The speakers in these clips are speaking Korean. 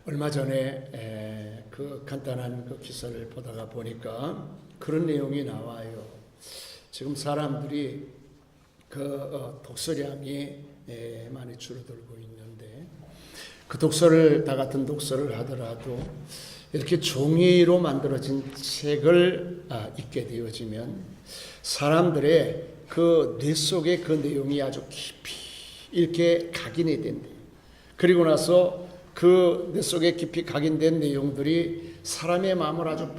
얼마 전에 그 간단한 그 기사를 보다가 보니까 그런 내용이 나와요. 지금 사람들이 그 독서량이 많이 줄어들고 있는데, 그 독서를 다 같은 독서를 하더라도 이렇게 종이로 만들어진 책을 읽게 되어지면 사람들의 그 뇌 속에 그 내용이 아주 깊이 이렇게 각인이 된대요. 그리고 나서 그 뇌 속에 깊이 각인된 내용들이 사람의 마음을 아주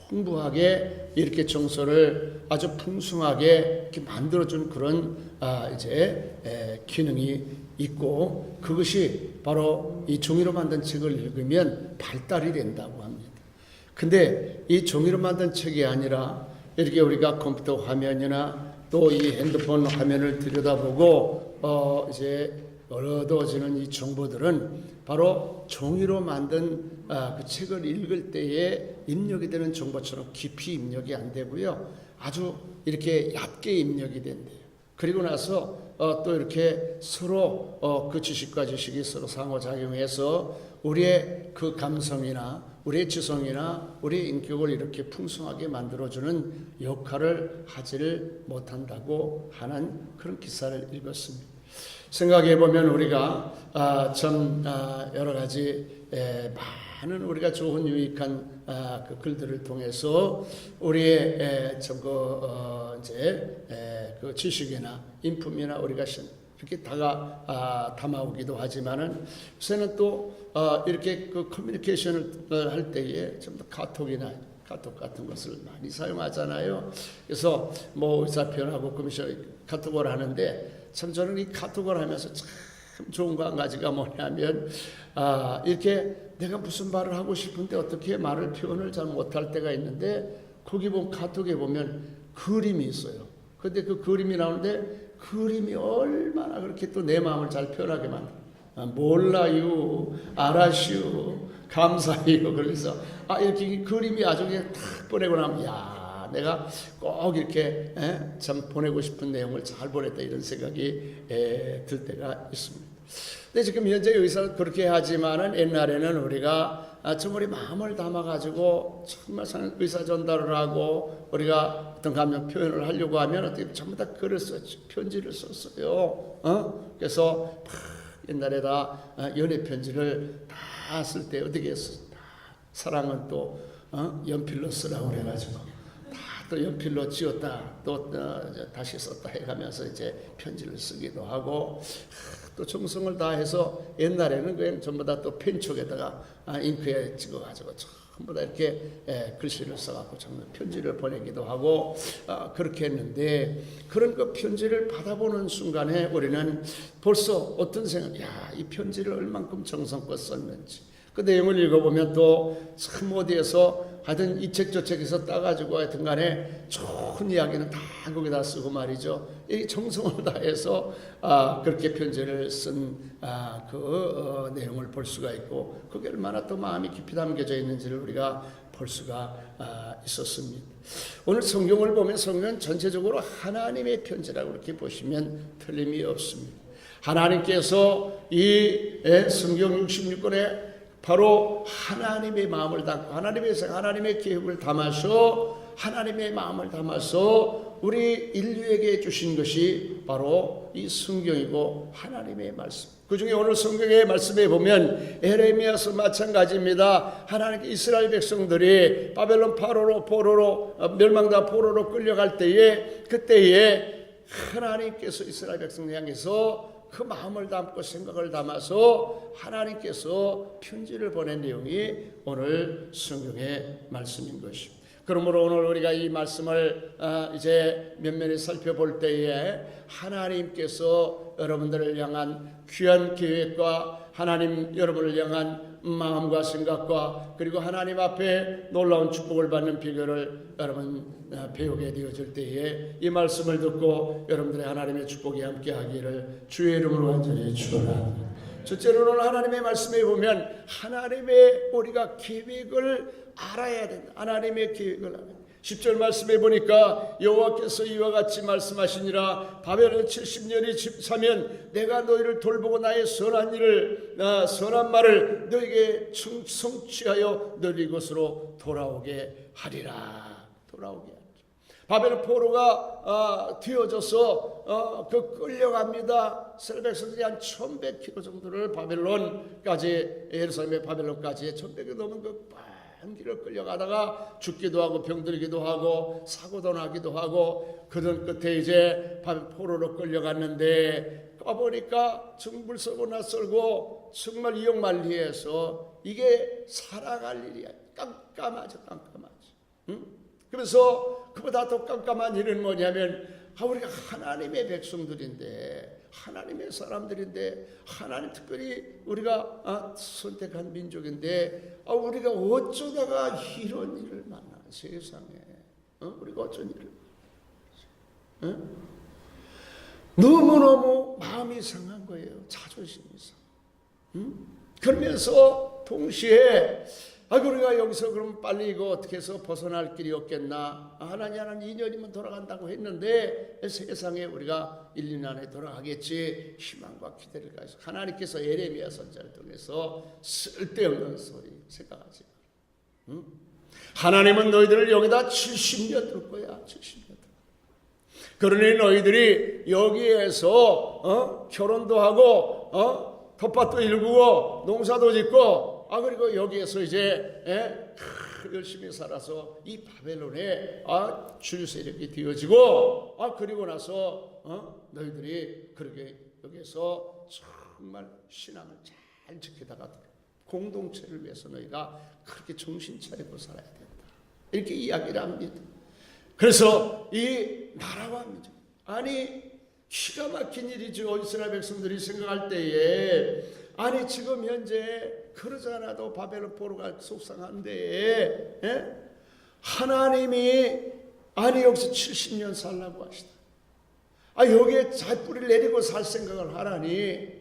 풍부하게 이렇게 정서를 아주 풍성하게 이렇게 만들어준 그런 기능이 있고, 그것이 바로 이 종이로 만든 책을 읽으면 발달이 된다고 합니다. 근데 이 종이로 만든 책이 아니라 이렇게 우리가 컴퓨터 화면이나 또 이 핸드폰 화면을 들여다보고 얻어지는 이 정보들은 바로 종이로 만든 그 책을 읽을 때에 입력이 되는 정보처럼 깊이 입력이 안 되고요, 아주 이렇게 얕게 입력이 된대요. 그리고 나서 또 이렇게 서로 그 지식과 지식이 서로 상호작용해서 우리의 그 감성이나 우리의 지성이나 우리의 인격을 이렇게 풍성하게 만들어주는 역할을 하지를 못한다고 하는 그런 기사를 읽었습니다. 생각해 보면 우리가 참 여러 가지 많은 우리가 좋은 유익한 그 글들을 통해서 우리의 그 지식이나 인품이나 우리가 이렇게 담아오기도 하지만은 요새는 또 이렇게 그 커뮤니케이션을 할 때에 좀 더 카톡 같은 것을 많이 사용하잖아요. 그래서 뭐 의사표현하고 카톡을 하는데, 참 저는 이 카톡을 하면서 참 좋은 거 한 가지가 뭐냐면 이렇게 내가 무슨 말을 하고 싶은데 어떻게 말을 표현을 잘 못할 때가 있는데, 거기 보면 카톡에 보면 그림이 있어요. 근데 그 그림이 나오는데 그림이 얼마나 그렇게 또 내 마음을 잘 표현하게 만들어. 몰라요, 알아시오, 감사해요. 그래서 이렇게 그림이 아주 그냥 탁 보내고 나면 내가 꼭 이렇게 참 보내고 싶은 내용을 잘 보냈다, 이런 생각이 들 때가 있습니다. 근데 지금 현재 의사는 그렇게 하지만은 옛날에는 우리가 정말 마음을 담아가지고 정말 의사 전달을 하고 우리가 어떤 감정 표현을 하려고 하면 어떻게 전부 다 글을 썼죠. 편지를 썼어요. 그래서 옛날에 다 연애 편지를 다 쓸 때 어떻게 했어? 사랑은 또 연필로 쓰라고 그래가지고 또 연필로 지었다 또 다시 썼다 해가면서 이제 편지를 쓰기도 하고, 또 정성을 다해서 옛날에는 그냥 전부 다 또 펜촉에다가 잉크에 찍어가지고 전부 다 이렇게 글씨를 써갖고 전부 편지를 보내기도 하고 그렇게 했는데, 그런 그 편지를 받아보는 순간에 우리는 벌써 어떤 생각, 이 편지를 얼만큼 정성껏 썼는지, 그 내용을 읽어보면 또 참 어디에서 하여튼 이 책 저 책에서 따가지고 하여튼 간에 좋은 이야기는 다 거기다 쓰고 말이죠. 이 정성을 다해서 그렇게 편지를 쓴 그 내용을 볼 수가 있고, 그게 얼마나 또 마음이 깊이 담겨져 있는지를 우리가 볼 수가 있었습니다. 오늘 성경을 보면 성경은 전체적으로 하나님의 편지라고 이렇게 보시면 틀림이 없습니다. 하나님께서 이 성경 66권에 바로 하나님의 마음을 담고 하나님의 계획을 담아서 하나님의 마음을 담아서 우리 인류에게 주신 것이 바로 이 성경이고 하나님의 말씀. 그 중에 오늘 성경의 말씀에 보면 에레미야서 마찬가지입니다. 하나님께 이스라엘 백성들이 바벨론 포로로 멸망당 포로로 끌려갈 때에, 그때에 하나님께서 이스라엘 백성을 향해서 그 마음을 담고 생각을 담아서 하나님께서 편지를 보낸 내용이 오늘 성경의 말씀인 것입니다. 그러므로 오늘 우리가 이 말씀을 이제 면면히 살펴볼 때에 하나님께서 여러분들을 향한 귀한 계획과 하나님 여러분을 향한 마음과 생각과 그리고 하나님 앞에 놀라운 축복을 받는 비결을 여러분 배우게 되어질 때에 이 말씀을 듣고 여러분들의 하나님의 축복이 함께 하기를 주의 이름으로 완전히 축원합니다. 첫째로 오늘 하나님의 말씀에 보면 하나님의 우리가 계획을 알아야 된다. 하나님의 계획을 알아야 된다. 10절 말씀해 보니까 여호와께서 이와 같이 말씀하시니라. 바벨론 70년이 차면 내가 너희를 돌보고 나의 선한 말을 너희에게 성취하여 너희 이곳으로 돌아오게 하리라. 돌아오게 하리라. 바벨론 포로가 뒤어져서 끌려갑니다. 이스라엘 백성들이 한 1100km 정도를 바벨론까지, 예루살렘의 바벨론까지 1100km 넘은 한 길을 끌려가다가 죽기도 하고 병들기도 하고 사고도 나기도 하고, 그런 끝에 이제 포로로 끌려갔는데 가보니까 정말 썰고 낯설고 정말 이역만리해서 이게 살아갈 일이야. 깜깜하죠. 응? 그래서 그보다 더 깜깜한 일은 뭐냐면, 우리가 하나님의 백성들인데, 하나님의 사람들인데, 하나님 특별히 우리가 선택한 민족인데, 우리가 어쩌다가 이런 일을 만나, 세상에. 우리가 어쩐 일을 만나. 너무너무 마음이 상한 거예요. 자존심이 상해. 그러면서 동시에 우리가 여기서 그럼 빨리 이거 어떻게 해서 벗어날 길이 없겠나. 하나님 2년이면 돌아간다고 했는데 세상에 우리가 1, 2년 안에 돌아가겠지. 희망과 기대를 가지고 하나님께서 예레미야 선지자를 통해서 쓸데없는 소리 생각하지 마. 하나님은 너희들을 여기다 70년 둘 거야. 70년. 그러니 너희들이 여기에서 결혼도 하고 텃밭도 일구고 농사도 짓고, 그리고 여기에서 이제 열심히 살아서 이 바벨론에 주류 세력이 되어지고, 그리고 나서 너희들이 그렇게 여기에서 정말 신앙을 잘 지키다가 공동체를 위해서 너희가 그렇게 정신 차리고 살아야 된다. 이렇게 이야기를 합니다. 그래서 이 나라와 민족, 기가 막힌 일이죠. 이스라엘 백성들이 생각할 때에, 지금 현재 그러지 않아도 바벨론 포로가 속상한데, 하나님이 여기서 70년 살라고 하시다. 여기에 잘 뿌리를 내리고 살 생각을 하라니,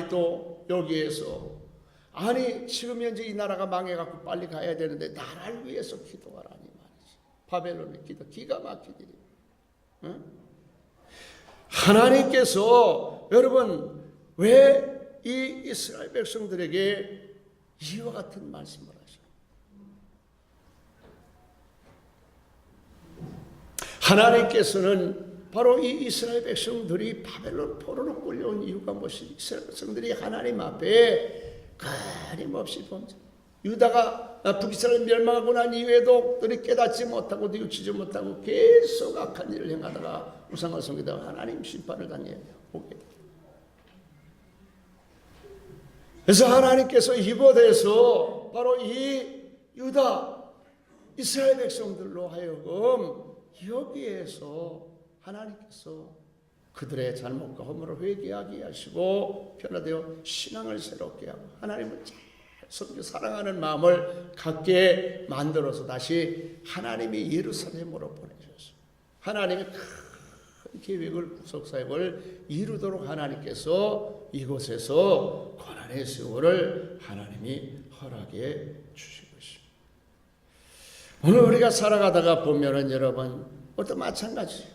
또 여기에서 지금 현재 이 나라가 망해갖고 빨리 가야 되는데 나라를 위해서 기도하라니 말이지. 바벨론의 기도 기가 막힌 일이에요. 하나님께서 여러분 왜 이 이스라엘 백성들에게 이와 같은 말씀을 하셔? 하나님께서는 바로 이 이스라엘 백성들이 바벨론 포로로 끌려온 이유가 무엇이? 이스라엘 백성들이 하나님 앞에 끊임없이 범죄. 유다가 북이스라엘 멸망하고 난 이후에도 그들이 깨닫지 못하고 뉘우치지 못하고 계속 악한 일을 행하다가 우상을 섬기다가 하나님 심판을 당해 오게 돼. 그래서 하나님께서 이곳에서 바로 이 유다 이스라엘 백성들로 하여금 여기에서 하나님께서 그들의 잘못과 허물을 회개하게 하시고 변화되어 신앙을 새롭게 하고 하나님을 잘 섬겨 사랑하는 마음을 갖게 만들어서 다시 하나님이 예루살렘으로 보내셨어요. 하나님의 큰 계획을, 구속사역을 이루도록 하나님께서 이곳에서 고난의 세월을 하나님이 허락해 주신 것입니다. 오늘 우리가 살아가다가 보면은 여러분 또 마찬가지.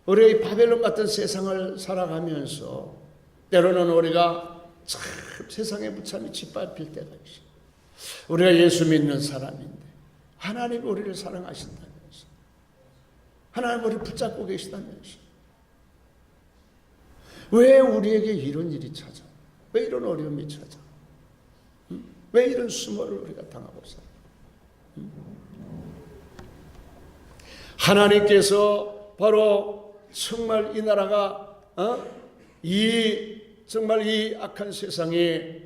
우리가 이 바벨론 같은 세상을 살아가면서 때로는 우리가 참 세상에 무참히 짓밟힐 때가 있어요. 우리가 예수 믿는 사람인데 하나님이 우리를 사랑하신다면서, 하나님 우리를 붙잡고 계시다면서 왜 우리에게 이런 일이 찾아? 왜 이런 어려움이 찾아? 왜 이런 수모를 우리가 당하고 살아? 하나님께서 바로 정말 이 나라가 정말 이 악한 세상에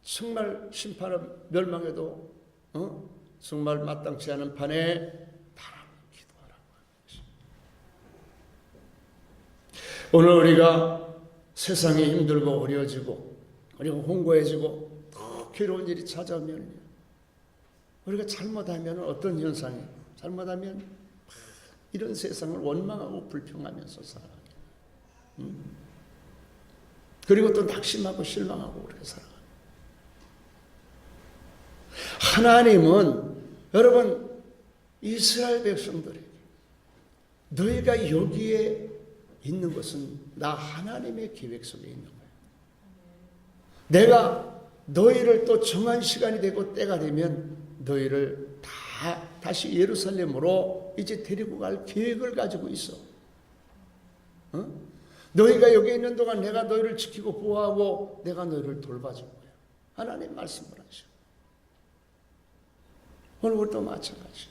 정말 심판은 멸망해도 정말 마땅치 않은 판에 바라보고 기도하라고 하는 것입니다. 오늘 우리가 세상이 힘들고 어려워지고 그리고 홍고해지고 더 괴로운 일이 찾아오면 우리가 잘못하면 어떤 현상이, 잘못하면 이런 세상을 원망하고 불평하면서 살아가요. 그리고 또 낙심하고 실망하고 우리가 살아가요. 하나님은 여러분 이스라엘 백성들에게 너희가 여기에 있는 것은 나 하나님의 계획 속에 있는 거야. 내가 너희를 또 정한 시간이 되고 때가 되면 너희를 다시 예루살렘으로 이제 데리고 갈 계획을 가지고 있어. 너희가 여기 있는 동안 내가 너희를 지키고 보호하고 내가 너희를 돌봐줄 거야. 하나님 말씀을 하셔. 오늘 우리도 마찬가지.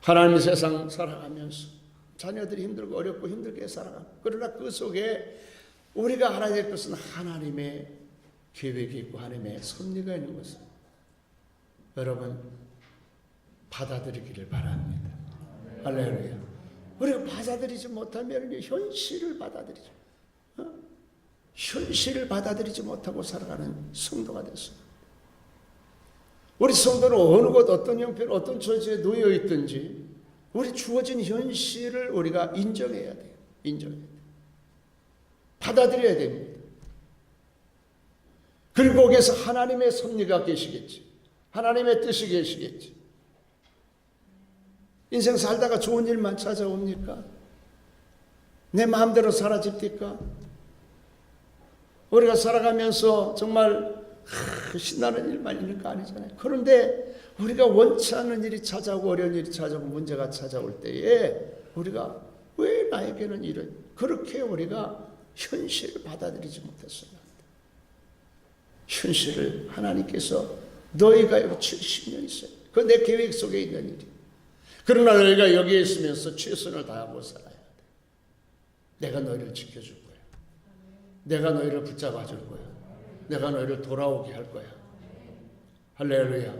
하나님의 세상 살아가면서 자녀들이 힘들고 어렵고 힘들게 살아가고, 그러나 그 속에 우리가 알아야 될 것은 하나님의 계획이 있고 하나님의 섭리가 있는 것을 여러분 받아들이기를 바랍니다. 할렐루야. 우리가 받아들이지 못하면 현실을 받아들이죠. 현실을 받아들이지 못하고 살아가는 성도가 됐습니다. 우리 성도는 어느 곳 어떤 형편 어떤 처지에 놓여 있든지 우리 주어진 현실을 우리가 인정해야 돼요. 인정해야 돼요. 받아들여야 됩니다. 그리고 거기에서 하나님의 섭리가 계시겠지. 하나님의 뜻이 계시겠지. 인생 살다가 좋은 일만 찾아옵니까? 내 마음대로 사라집니까? 우리가 살아가면서 정말 신나는 일만 있는 거 아니잖아요. 그런데 우리가 원치 않는 일이 찾아오고 어려운 일이 찾아오고 문제가 찾아올 때에 우리가 왜 나에게는 이런, 그렇게 우리가 현실을 받아들이지 못했어요. 현실을 하나님께서 너희가 여기 70년 있어요. 그 내 계획 속에 있는 일이. 그러나 너희가 여기에 있으면서 최선을 다하고 살아야 돼. 내가 너희를 지켜줄 거야. 내가 너희를 붙잡아 줄 거야. 내가 너희를 돌아오게 할 거야. 할렐루야.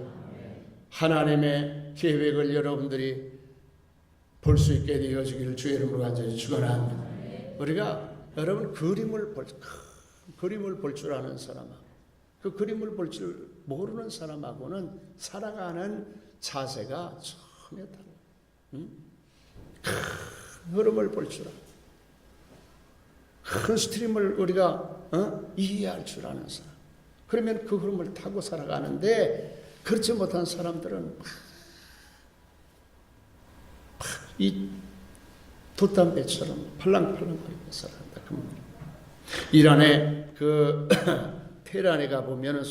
하나님의 계획을 여러분들이 볼 수 있게 되어지기를 주의 이름으로 간절히 축원합니다. 우리가 여러분 그림을 볼 줄 아는 사람하고 그 그림을 볼 줄 모르는 사람하고는 살아가는 자세가 전혀 달라요. 큰 흐름을 볼 줄 알고 큰 스트림을 우리가 이해할 줄 아는 사람, 그러면 그 흐름을 타고 살아가는데, 그렇지 못한 사람들은 이 돛담배처럼 팔랑팔랑거리고 살아간다. 이란의 테헤란에 가보면은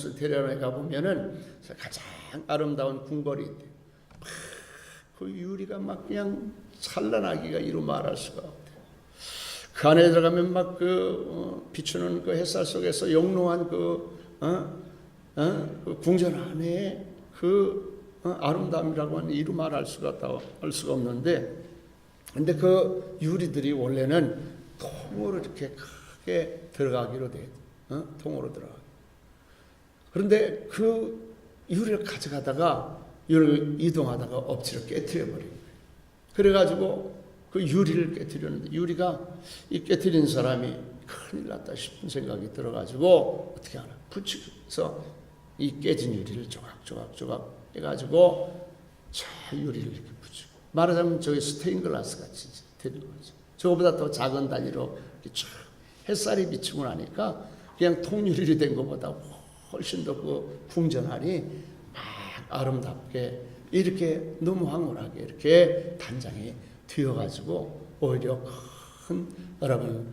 가장 아름다운 궁궐이 있대요. 그 유리가 막 그냥 찬란하기가 이루 말할 수가 없대요. 그 안에 들어가면 막 비추는 그 햇살 속에서 영롱한 그 궁전 안에 아름다움이라고 하는 이루 말할 수가 없는데, 근데 그 유리들이 원래는 통으로 이렇게 크게 들어가기로 돼. 통으로 들어가. 그런데 그 유리를 가져가다가 이동하다가 엎치려 깨트려 버린 거예요. 그래가지고 그 유리를 깨트렸는데, 유리가 이 깨트린 사람이 큰일 났다 싶은 생각이 들어가지고 어떻게 하나 붙이면서 이 깨진 유리를 조각조각 해가지고 저 유리를 이렇게 붙이고, 말하자면 저기 스테인글라스 같이 되는 거죠. 저거보다 더 작은 단위로 이렇게 쫙 햇살이 비치고 나니까 그냥 통유리이 된 것보다 훨씬 더 그 궁전안이 막 아름답게 이렇게 너무 황홀하게 이렇게 단장이 되어가지고 오히려 큰 여러분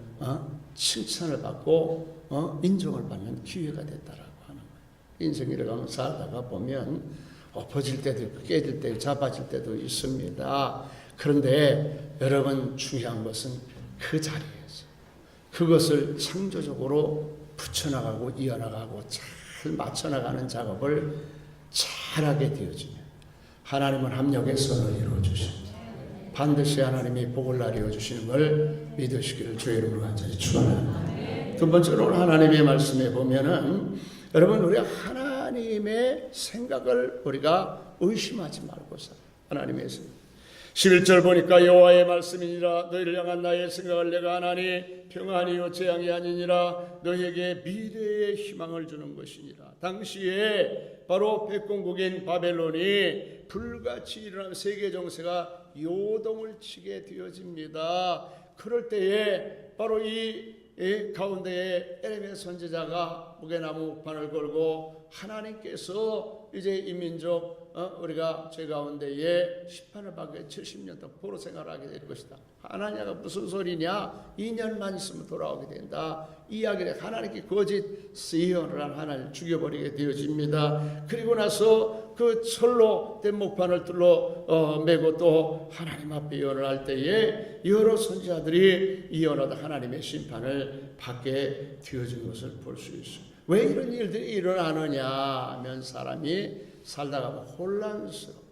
칭찬을 받고 인정을 받는 기회가 됐다라고 하는 거예요. 인생을 가면 살다가 보면 엎어질 때도 있고 깨질 때도 잡아질 때도 있습니다. 그런데 여러분 중요한 것은 그 자리에서 그것을 창조적으로 붙여나가고 이어나가고 잘 맞춰나가는 작업을 잘하게 되어지면 하나님은 합력해서 선을 이루어주십니다. 반드시 하나님이 복을 나뉘어 주시는 걸 믿으시기를 주의 이름으로 간절히 축원합니다. 두 번째로 하나님의 말씀에 보면은 여러분, 우리가 하나님의 생각을 우리가 의심하지 말고 살아요. 하나님의 생각. 11절 보니까 여호와의 말씀이니라. 너희를 향한 나의 생각을 내가 아나니 평안이요 재앙이 아니니라. 너희에게 미래의 희망을 주는 것이니라. 당시에 바로 백공국인 바벨론이 불같이 일어나면 세계 정세가 요동을 치게 되어집니다. 그럴 때에 바로 이 가운데에 에레미야 선지자가 무게나무 목판을 걸고 하나님께서 이제 이 민족 우리가 제 가운데에 심판을 받게 70년 더 포로 생활하게 될 것이다. 하나냐가 무슨 소리냐? 2년만 있으면 돌아오게 된다. 이야기를 하나님께 거짓 예언을 한 하나님을 죽여버리게 되어집니다. 그리고 나서 그 철로 된 목판을 둘러 매고 또 하나님 앞에 예언을 할 때에 여러 선지자들이 예언하다 하나님의 심판을 받게 되어진 것을 볼 수 있어요. 왜 이런 일들이 일어나느냐 하면 사람이 살다가 혼란스러워.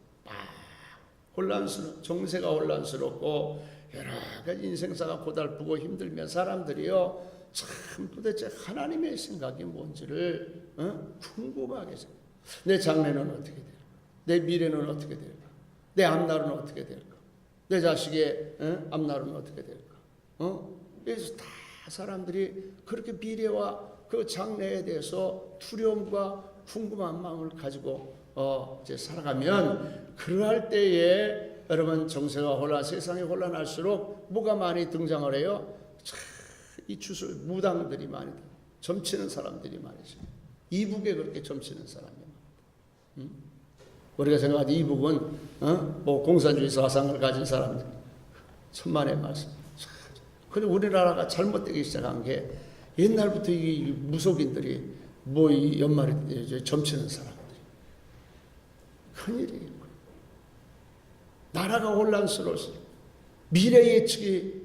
정세가 혼란스럽고 여러 가지 인생사가 고달프고 힘들면 사람들이요 참 도대체 하나님의 생각이 뭔지를 궁금하게 생각해요. 내 장래는 어떻게 될까? 내 미래는 어떻게 될까? 내 앞날은 어떻게 될까? 내 자식의 앞날은 어떻게 될까? 그래서 다 사람들이 그렇게 미래와 그 장래에 대해서 두려움과 궁금한 마음을 가지고 이제 살아가면 그럴 때에 여러분 정세가 세상이 혼란할수록 뭐가 많이 등장을 해요? 이 주술 무당들이 많이 점치는 사람들이 많으죠. 이북에 그렇게 점치는 사람이 많다. 우리가 생각하는 이북은 뭐 공산주의 사상을 가진 사람들 천만의 말씀. 근데 우리나라가 잘못되기 시작한 게 옛날부터 이 무속인들이 뭐 이 연말에 점치는 사람들이 큰일이에요. 나라가 혼란스러워서 미래 예측이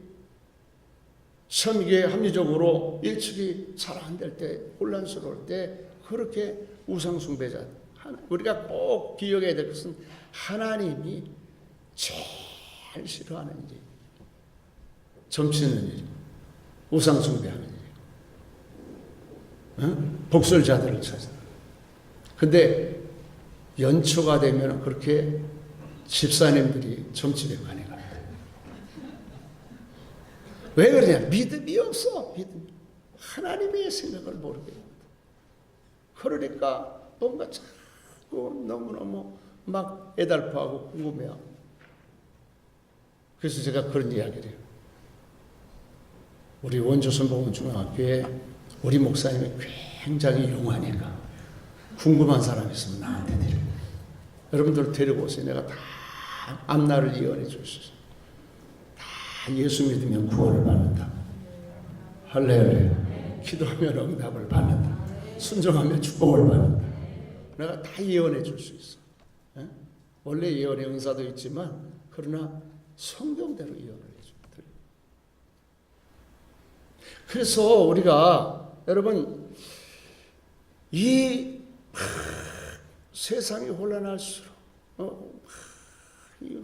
시험기에 합리적으로 예측이 잘 안 될 때 혼란스러울 때 그렇게 우상숭배자 우리가 꼭 기억해야 될 것은 하나님이 제일 싫어하는 일 점치는 일 우상숭배하는 일 복술자들을 찾아. 근데 연초가 되면 그렇게 집사님들이 점치려고 하는 거야. 왜 그러냐? 믿음이 없어. 믿음. 하나님의 생각을 모르게 됩니다. 그러니까 뭔가 자꾸 너무너무 막 애달파하고 궁금해하고. 그래서 제가 그런 이야기를 해요. 우리 원주순복음중앙학교에 우리 목사님이 굉장히 용하니까 궁금한 사람 있으면 나한테 데리고 여러분들 데리고 오세요. 내가 다 앞날을 예언해 줄 수 있어요. 다 예수 믿으면 구원을 받는다. 할렐루야. 기도하면 응답을 받는다. 순종하면 축복을 받는다. 내가 다 예언해 줄 수 있어. 에? 원래 예언의 은사도 있지만 그러나 성경대로 예언을 해줍니다. 그래서 우리가 여러분 이 세상이 혼란할수록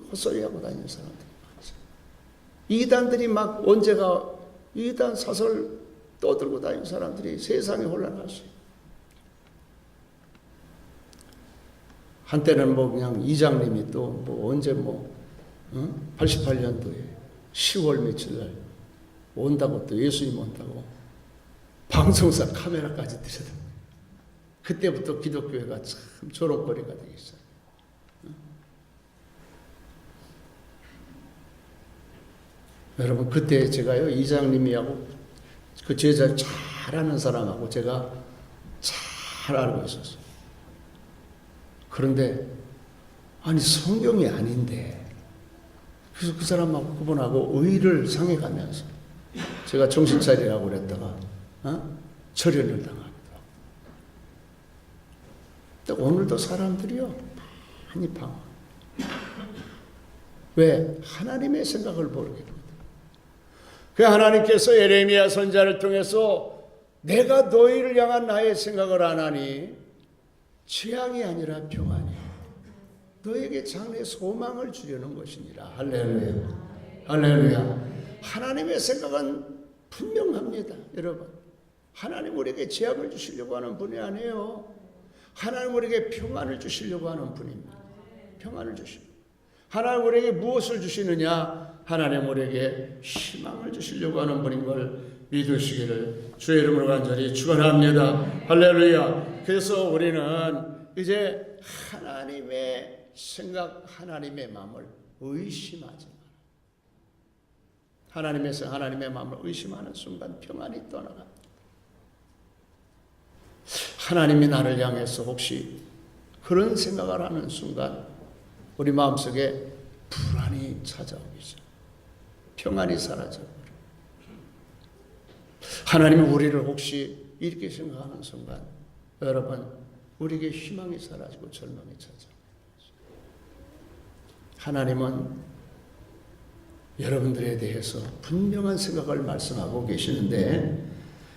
헛소리하고 다니는 사람들이 많죠. 이단들이 막 언제가 이단 사설 떠들고 다니는 사람들이 세상이 혼란할수록 한때는 뭐 그냥 이장님이 또 뭐 언제 88년도에 10월 며칠 날 온다고 또 예수님 온다고 방송사 카메라까지 들여다. 그때부터 기독교회가 참 조롱거리가 되기 시작해요. 여러분 그때 제가요 이장님이하고 그 제자 잘 아는 사람하고 제가 잘 알고 있었어요. 그런데 아니 성경이 아닌데 그래서 그 사람하고 그분하고 의의를 상해가면서 제가 정신 차리라고 그랬다가 철연을 당하기도 하고. 오늘도 사람들이요 많이 방황. 왜? 하나님의 생각을 모르게 됩니다. 그 하나님께서 예레미야 선지자를 통해서 내가 너희를 향한 나의 생각을 안 하니 재앙이 아니라 평안이야. 너에게 장래 소망을 주려는 것이니라. 할렐루야. 할렐루야. 하나님의 생각은 분명합니다. 여러분. 하나님 우리에게 재앙을 주시려고 하는 분이 아니에요. 하나님 우리에게 평안을 주시려고 하는 분입니다. 평안을 주시고. 하나님 우리에게 무엇을 주시느냐? 하나님 우리에게 희망을 주시려고 하는 분인 걸 믿으시기를 주의 이름으로 간절히 축원합니다. 할렐루야. 그래서 우리는 이제 하나님의 생각, 하나님의 마음을 의심하지 마라. 하나님의 마음을 의심하는 순간 평안이 떠나갑니다. 하나님이 나를 향해서 혹시 그런 생각을 하는 순간 우리 마음속에 불안이 찾아오기죠. 평안이 사라져버려. 하나님이 우리를 혹시 이렇게 생각하는 순간 여러분 우리에게 희망이 사라지고 절망이 찾아옵니다. 하나님은 여러분들에 대해서 분명한 생각을 말씀하고 계시는데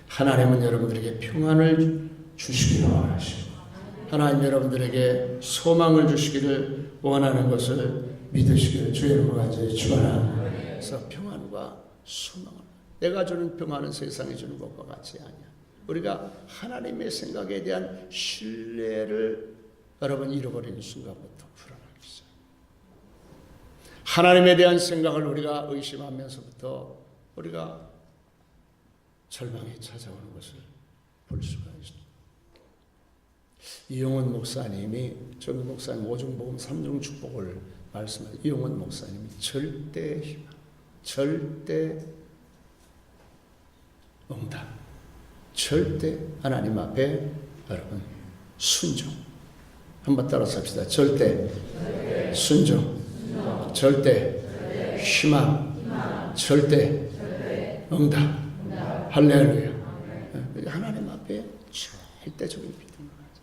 하나님은 여러분들에게 평안을 주시기를 원하시고 하나님 여러분들에게 소망을 주시기를 원하는 것을 믿으시기를 주의 이름으로 간절히 축원합니다. 그래서 평안과 소망을 내가 주는 평안은 세상이 주는 것과 같지 않냐. 우리가 하나님의 생각에 대한 신뢰를 여러분 잃어버리는 순간부터 불안하기 시작. 하나님에 대한 생각을 우리가 의심하면서부터 우리가 절망이 찾아오는 것을 볼 수가 있습니다. 이용원 목사님이 정규 목사님 오중복음 3중 축복을 말씀하신 이용원 목사님이 절대 희망, 절대 응답, 절대 하나님 앞에 여러분 순종. 한번 따라서 합시다. 절대 순종, 절대 희망, 절대 응답. 할렐루야. 하나님 앞에 절대적인 믿음을 가져.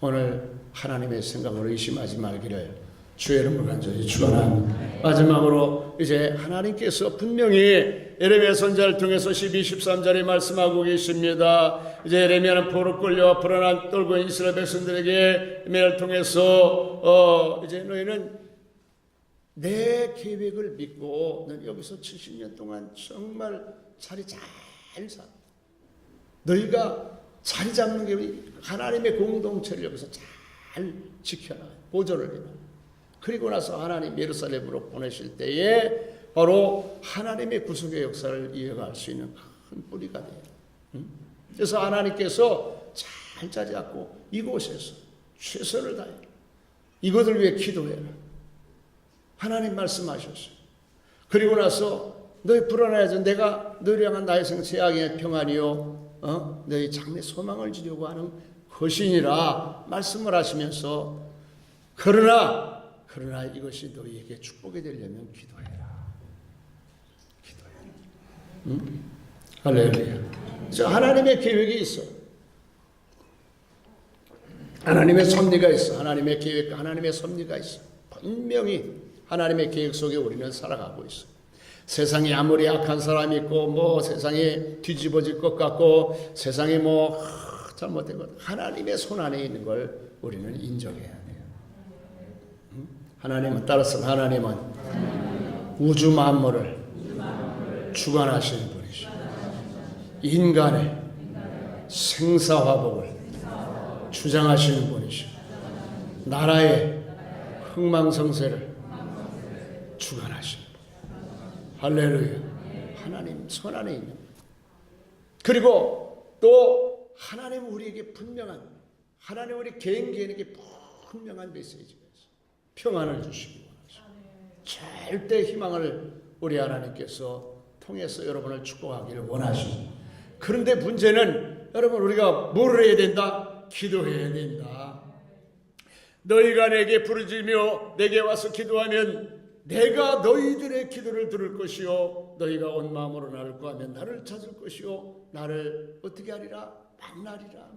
오늘 하나님의 생각을 의심하지 말기를 주의 이름으로 간절히 축원합니다. 마지막으로 이제 하나님께서 분명히 예레미야 선지자를 통해서 12, 13절에 말씀하고 계십니다. 이제 예레미야는 포로 끌려 불안한 떨고 있는 이스라엘 백성들에게 예레미야를 통해서 이제 너희는 내 계획을 믿고 넌 여기서 70년 동안 정말 자리 잘 사. 너희가 자리 잡는 게 하나님의 공동체를 여기서 잘 지켜라. 보존을 해라. 그리고 나서 하나님 예루살렘으로 보내실 때에 바로 하나님의 구속의 역사를 이어갈 수 있는 큰 뿌리가 돼요. 그래서 하나님께서 잘 자리 잡고 이곳에서 최선을 다해 이것을 위해 기도해라. 하나님 말씀하셨어요. 그리고 나서 너희 불안해하지 내가 너희를 향한 나의 생체악의 평안이요 너희 장래 소망을 주려고 하는 것이니라 말씀을 하시면서 그러나 이것이 너희에게 축복이 되려면 기도해라. 할렐루야. 저 하나님의 계획이 있어. 하나님의 섭리가 있어. 하나님의 계획과 하나님의 섭리가 있어. 분명히 하나님의 계획 속에 우리는 살아가고 있어. 세상에 아무리 악한 사람이 있고 뭐 세상에 뒤집어질 것 같고 세상에 뭐 잘못된 것 하나님의 손 안에 있는 걸 우리는 인정해야 돼요. 하나님은 따라서 하나님은 우주 만물을 주관하시는 분이시오. 인간의 생사화복을 주장하시는 분이시오. 나라의 흥망성쇠를 주관하시는 분. 할렐루야. 하나님 손 안에 있는 분. 그리고 또 하나님은 우리에게 분명한 하나님 우리 개인에게 분명한 메시지가 있어요. 평안을 주시기 원하시고 절대 희망을 우리 하나님께서 통해서 여러분을 축복하기를 원하시고 그런데 문제는 여러분 우리가 뭘 해야 된다? 기도해야 된다. 너희가 내게 부르짖으며 내게 와서 기도하면 내가 너희들의 기도를 들을 것이요 너희가 온 마음으로 나를 구하면 나를 찾을 것이요 나를 어떻게 하리라? 만나리라.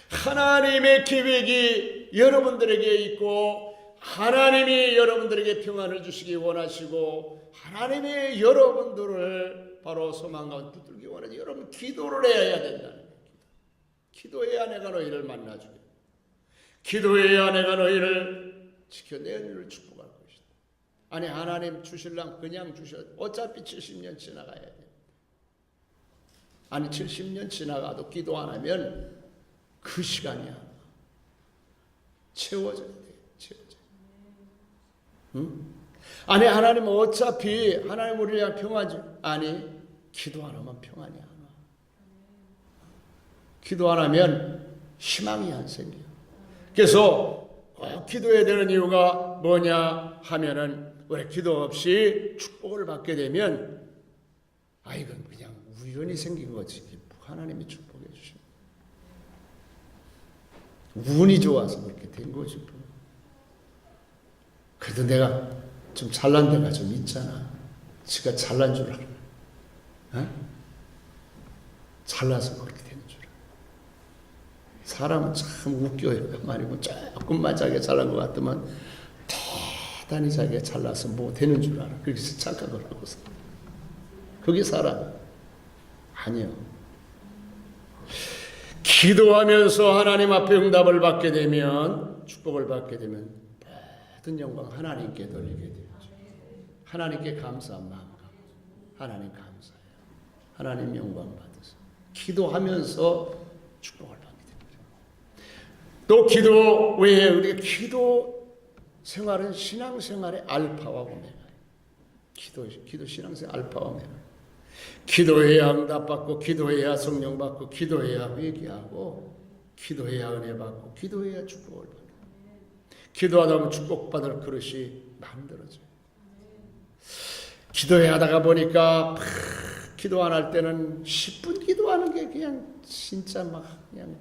하나님의 계획이 여러분들에게 있고 하나님이 여러분들에게 평안을 주시기 원하시고 하나님의 여러분들을 바로 소망 가운데 붙들기 원하지. 여러분 기도를 해야 된다는 거예요. 기도해야 내가 너희를 만나주겠다. 기도해야 내가 너희를 지켜 내 은혜를 축복할 것이다. 아니 하나님 주실랑 그냥 주셔. 어차피 70년 지나가야 돼. 아니 70년 지나가도 기도 안 하면 그 시간이야. 채워져야 돼. 채워져. 응? 아니 하나님 어차피 하나님 우리를 위한 평안지. 아니 기도 안 하면 평안이 안 와. 기도 안 하면 희망이 안 생겨. 그래서 기도해야 되는 이유가 뭐냐 하면은 우리 기도 없이 축복을 받게 되면 이건 그냥 우연히 생긴 거지. 하나님이 축복해 주십니다. 운이 좋아서 그렇게 된 거지. 그래도 내가 좀 잘난 데가 좀 있잖아. 지가 잘난 줄 알아. 어? 잘나서 그렇게 되는 줄 알아. 사람은 참 웃겨요. 말이고 조금만 자기가 잘난 것 같으면 대단히 자기가 잘나서 뭐 되는 줄 알아. 그렇게 착각을 하고서. 그게 사람. 아니요. 기도하면서 하나님 앞에 응답을 받게 되면, 축복을 받게 되면 모든 영광 하나님께 돌리게 되죠. 하나님께 감사한 마음. 하나님 감사해요. 하나님 영광 받으세요. 기도하면서 축복을 받게 됩니다. 또 기도 외에 우리가 기도 생활은 신앙생활의 알파와 오메가예요. 기도 신앙생활 알파와 오메가. 기도해야 응답받고, 기도해야 성령 받고, 기도해야 회개하고, 기도해야 은혜 받고, 기도해야 축복을 받고. 기도하다 보면 축복받을 그릇이 만들어져요. 기도하다가 보니까 기도 안 할 때는 10분 기도하는 게 그냥 진짜 막 그냥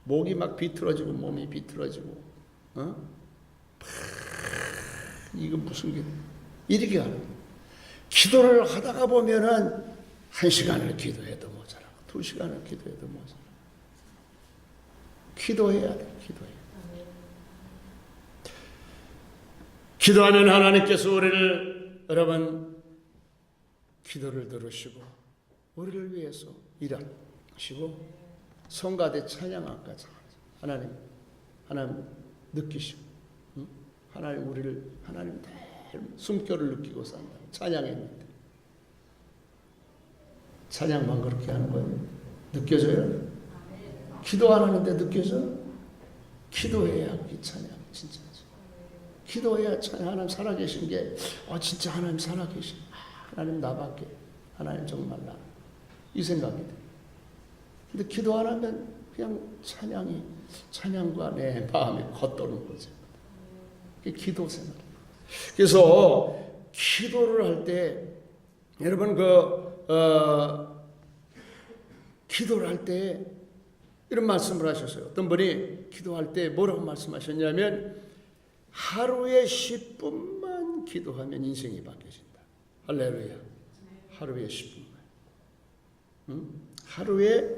목이 막 비틀어지고 몸이 비틀어지고, 이거 무슨 기도? 이렇게 하는 거예요. 기도를 하다가 보면은 1시간을 기도해도 모자라고 2시간을 기도해도 모자라고. 기도해야 돼. 기도하면 하나님께서 우리를, 여러분, 기도를 들으시고 우리를 위해서 일하시고 성가대 찬양까지 하나님 느끼시고, 하나님 우리를, 하나님 숨결을 느끼고 산다. 찬양입니다. 찬양만 그렇게 하는 거예요. 느껴져요? 기도 안 하는데 느껴져? 기도해야 이 찬양 진짜. 기도해야 찬양. 하나님 살아계신 게, 진짜 하나님 살아계신. 하나님 나밖에, 하나님 정말 나. 이 생각이 돼. 근데 기도 안 하면 그냥 찬양과 내 마음이 겉도는 거죠. 그게 기도 생활. 그래서 기도를 할 때, 여러분 기도를 할 때 이런 말씀을 하셨어요. 어떤 분이 기도할 때 뭐라고 말씀하셨냐면, 하루에 10분만 기도하면 인생이 바뀌어진다. 할렐루야. 하루에 10분만. 하루에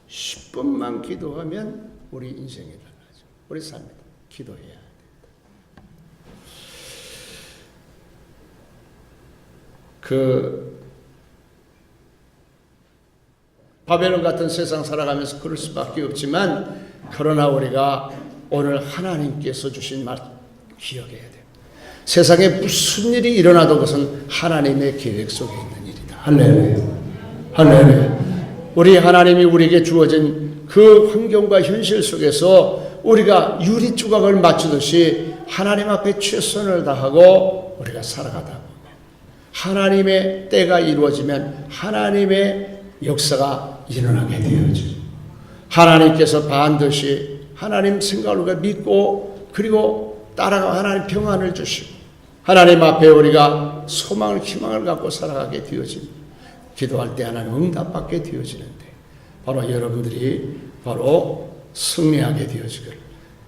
10분만 기도하면 우리 인생이 달라져. 우리 삶이 기도해야 된다. 바벨론 같은 세상 살아가면서 그럴 수밖에 없지만, 그러나 우리가 오늘 하나님께서 주신 말 기억해야 돼요. 세상에 무슨 일이 일어나도 그것은 하나님의 계획 속에 있는 일이다. 할렐루야. 할렐루야. 우리 하나님이 우리에게 주어진 그 환경과 현실 속에서 우리가 유리 조각을 맞추듯이 하나님 앞에 최선을 다하고 우리가 살아가다 보면, 하나님의 때가 이루어지면 하나님의 역사가 일어나게 되어지죠. 하나님께서 반드시 하나님 생각을 우리가 믿고, 그리고 따라가 하나님 평안을 주시고, 하나님 앞에 우리가 소망을, 희망을 갖고 살아가게 되어집니다. 기도할 때 하나님 응답받게 되어지는데, 바로 여러분들이 바로 승리하게 되어지기를,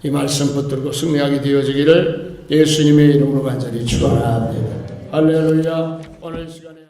이 말씀 붙들고 승리하게 되어지기를 예수님의 이름으로 간절히 축원합니다. 할렐루야. 오늘 시간에